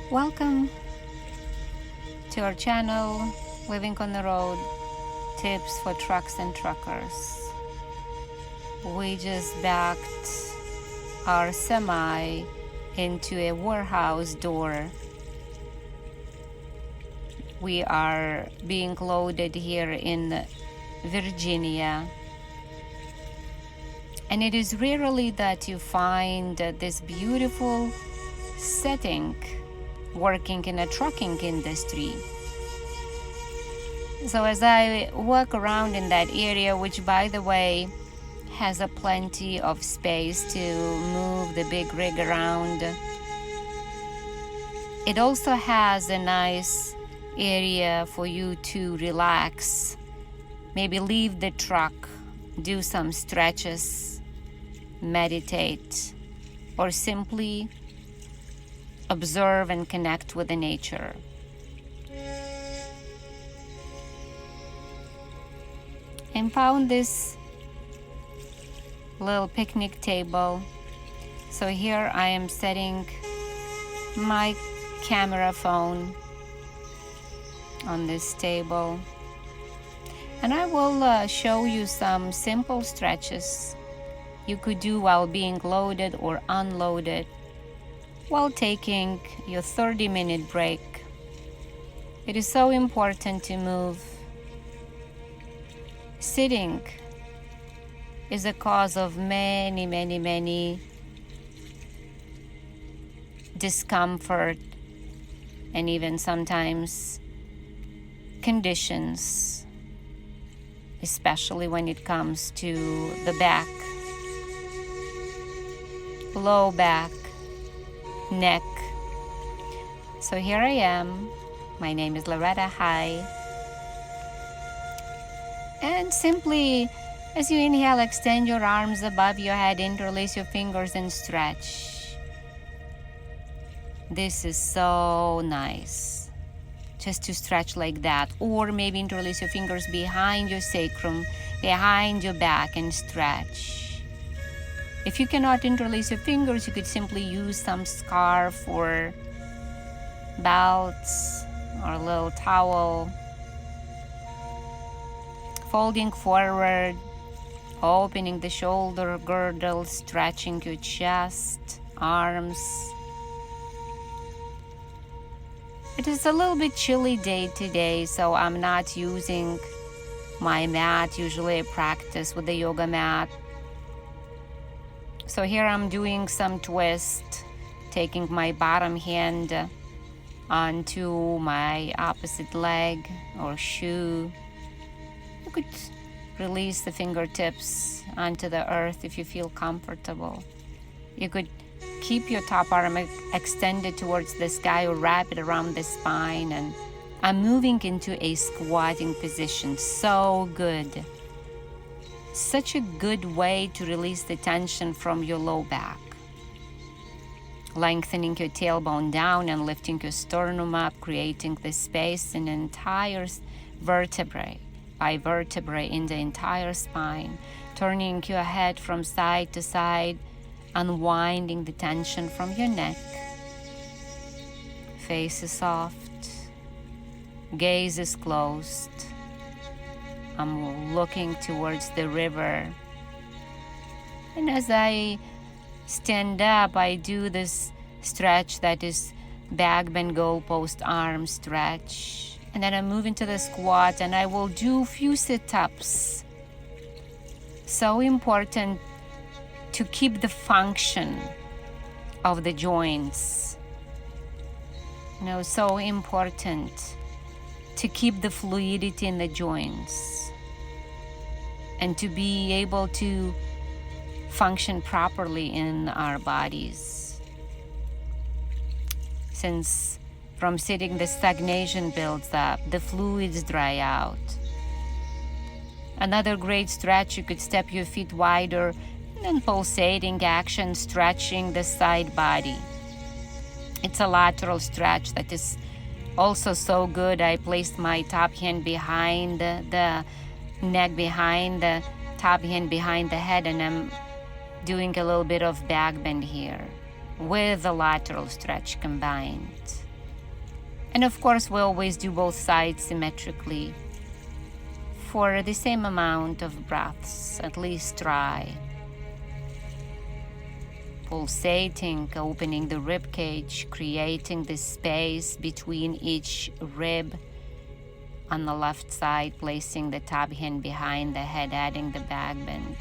Welcome to our channel, Living on the Road, Tips for Trucks and Truckers. We just backed our semi into a warehouse door. We are being loaded here in Virginia. And it is rarely that you find this beautiful setting working in a trucking industry. So as I walk around in that area, which by the way has a plenty of space to move the big rig around, it also has a nice area for you to relax, maybe leave the truck, do some stretches, meditate, or simply observe and connect with the nature. And found this little picnic table. So here I am setting my camera phone on this table, and I will show you some simple stretches you could do while being loaded or unloaded, while taking your 30-minute break. It is so important to move. Sitting is a cause of many discomfort and even sometimes conditions, especially when it comes to the back, low back, neck. So here I am. My name is Loretta. Hi. And simply, as you inhale, extend your arms above your head, interlace your fingers and stretch. This is so nice, just to stretch like that. Or maybe interlace your fingers behind your sacrum, behind your back, and stretch. If you cannot interlace your fingers, you could simply use some scarf or belts or a little towel. Folding forward, opening the shoulder girdle, stretching your chest, arms. It is a little bit chilly day today, so I'm not using my mat. Usually I practice with the yoga mat. So here I'm doing some twist, taking my bottom hand onto my opposite leg or shoe. You could release the fingertips onto the earth if you feel comfortable. You could keep your top arm extended towards the sky or wrap it around the spine. And I'm moving into a squatting position. So good. Such a good way to release the tension from your low back. Lengthening your tailbone down and lifting your sternum up, creating the space in entire vertebrae by vertebrae in the entire spine, turning your head from side to side, unwinding the tension from your neck. Face is soft, gaze is closed. I'm looking towards the river. And as I stand up, I do this stretch that is back bend, goalpost, arm stretch. And then I move into the squat and I will do few sit-ups. So important to keep the function of the joints. So important to keep the fluidity in the joints and to be able to function properly in our bodies. Since from sitting the stagnation builds up, the fluids dry out. Another great stretch, you could step your feet wider and then pulsating action, stretching the side body. It's a lateral stretch that is also so good. I placed my top hand behind the neck, behind the top hand behind the head, and I'm doing a little bit of back bend here with the lateral stretch combined. And of course, we always do both sides symmetrically for the same amount of breaths. At least try. Pulsating, opening the rib cage, creating this space between each rib. On the left side, placing the top hand behind the head, adding the back bend.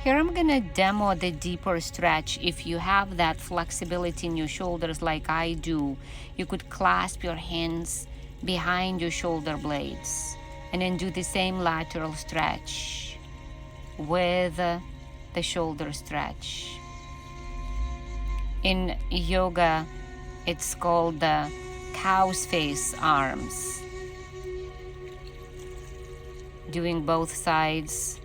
Here I'm gonna demo the deeper stretch. If you have that flexibility in your shoulders like I do, you could clasp your hands behind your shoulder blades and then do the same lateral stretch with the shoulder stretch. In yoga, it's called the cow's face arms. Doing both sides,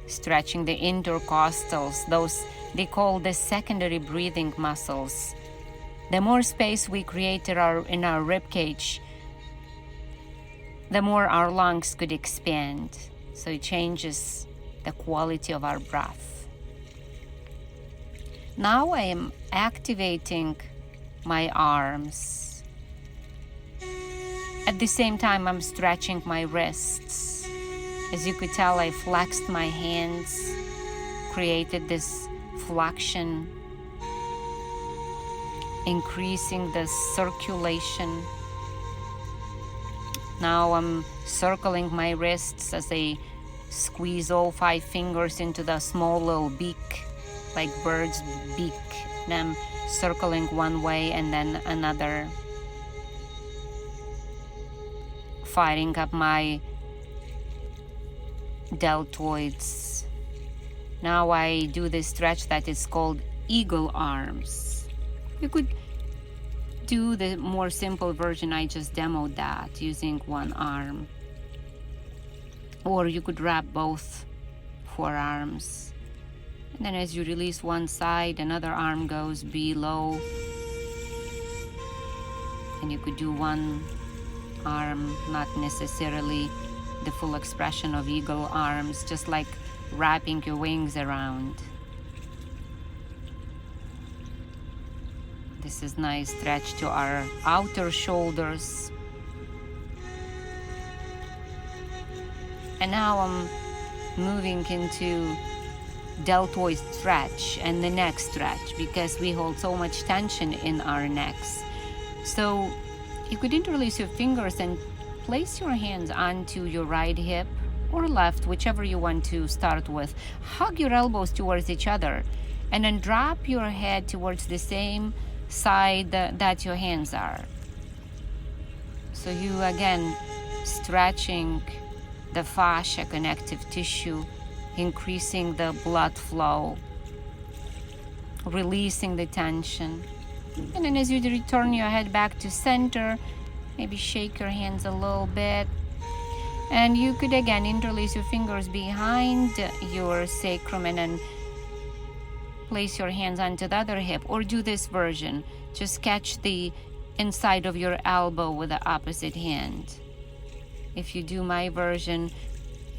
stretching the intercostals, those they call the secondary breathing muscles. The more space we create in our rib cage, the more our lungs could expand. So it changes the quality of our breath. Now I am activating my arms. At the same time, I'm stretching my wrists. As you could tell, I flexed my hands, created this flexion, increasing the circulation. Now I'm circling my wrists as I squeeze all 5 fingers into the small little beak, like bird's beak. And I'm circling one way and then another, firing up my deltoids. Now I do this stretch that is called eagle arms. You could do the more simple version. I just demoed that using one arm. Or you could wrap both forearms. And then as you release one side, another arm goes below. And you could do one arm, not necessarily the full expression of eagle arms, just like wrapping your wings around. This is nice stretch to our outer shoulders. And now I'm moving into deltoid stretch and the neck stretch, because we hold so much tension in our necks. So you could interlace your fingers and place your hands onto your right hip or left, whichever you want to start with. Hug your elbows towards each other and then drop your head towards the same side that your hands are. So you again stretching the fascia, connective tissue, increasing the blood flow, releasing the tension. And then as you return your head back to center, maybe shake your hands a little bit. And you could again interlace your fingers behind your sacrum and then place your hands onto the other hip, or do this version. Just catch the inside of your elbow with the opposite hand. If you do my version,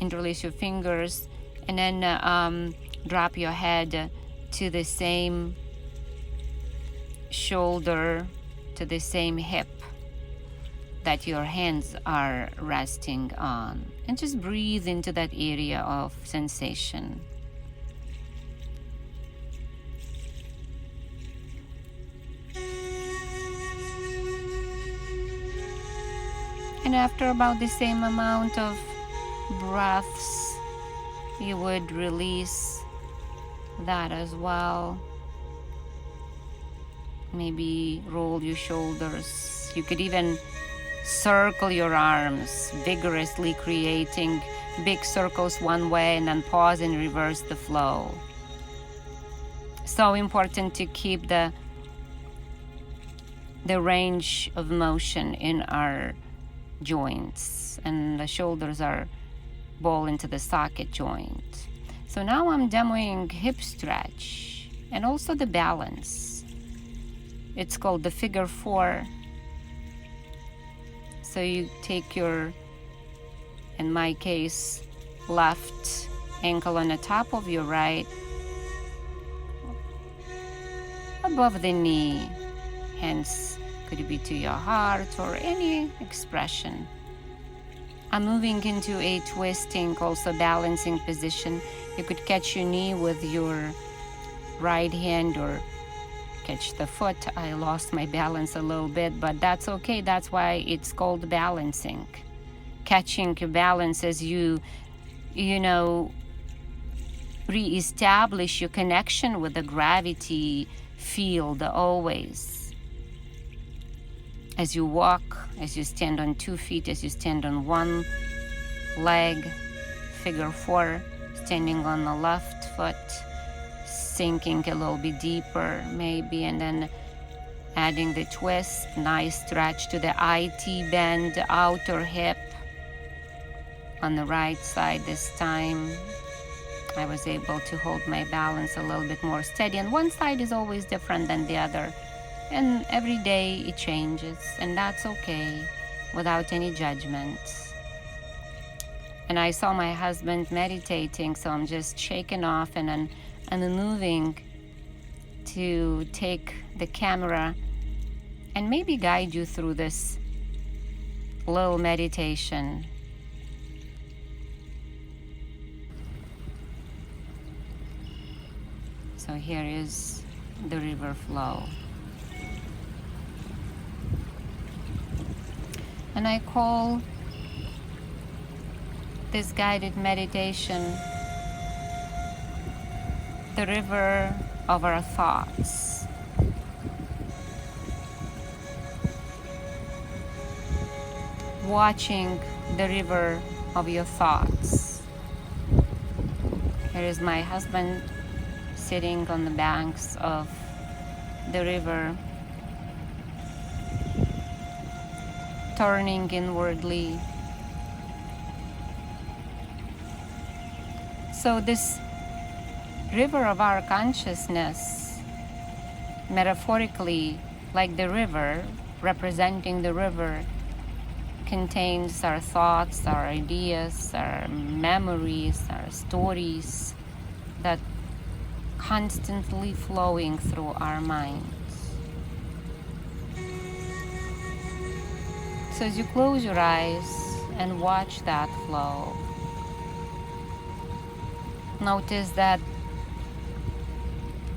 interlace your fingers and then drop your head to the same shoulder, to the same hip that your hands are resting on, and just breathe into that area of sensation. And after about the same amount of breaths, you would release that as well. Maybe roll your shoulders. You could even circle your arms, vigorously creating big circles one way and then pause and reverse the flow. So important to keep the range of motion in our joints, and the shoulders are ball into the socket joint. So now I'm demoing hip stretch and also the balance. It's called the figure 4. So you take your, in my case, left ankle on the top of your right, above the knee, hands could be to your heart or any expression. I'm moving into a twisting, also balancing position. You could catch your knee with your right hand or catch the foot. I lost my balance a little bit, but that's okay. That's why it's called balancing. Catching your balance as you re-establish your connection with the gravity field always. As you walk, as you stand on 2 feet, as you stand on one leg, figure 4, standing on the left foot, sinking a little bit deeper maybe, and then adding the twist, nice stretch to the IT bend, outer hip. On the right side this time, I was able to hold my balance a little bit more steady, and one side is always different than the other, and every day it changes, and that's okay, without any judgment. And I saw my husband meditating, so I'm just shaking off and then moving to take the camera and maybe guide you through this little meditation. So here is the river flow. And I call this guided meditation the river of our thoughts. Watching the river of your thoughts. Here is my husband sitting on the banks of the river, turning inwardly. So this river of our consciousness, metaphorically, like the river, representing the river, contains our thoughts, our ideas, our memories, our stories that constantly flowing through our minds. So as you close your eyes and watch that flow, notice that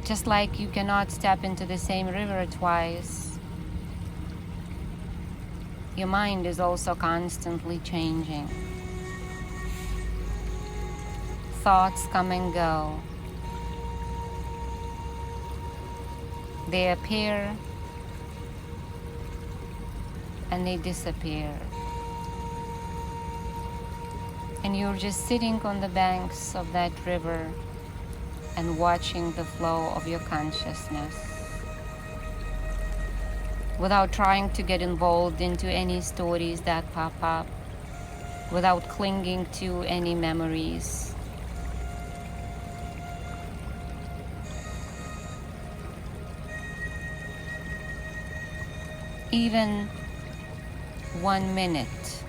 just like you cannot step into the same river twice, your mind is also constantly changing. Thoughts come and go. They appear and they disappear. And you're just sitting on the banks of that river and watching the flow of your consciousness without trying to get involved into any stories that pop up, without clinging to any memories. Even 1 minute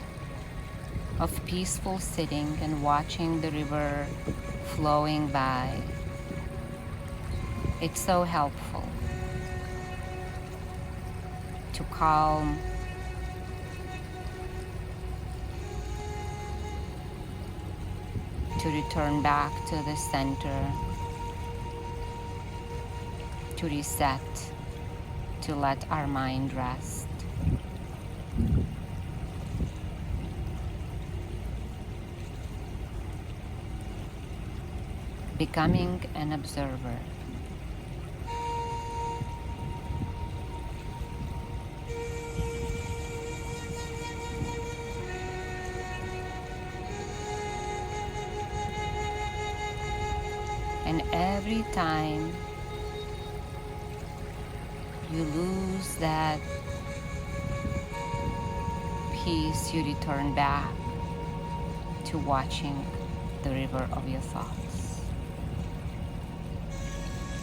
of peaceful sitting and watching the river flowing by, it's so helpful to calm, to return back to the center, to reset, to let our mind rest. Becoming an observer. And every time you lose that peace, you return back to watching the river of your thoughts.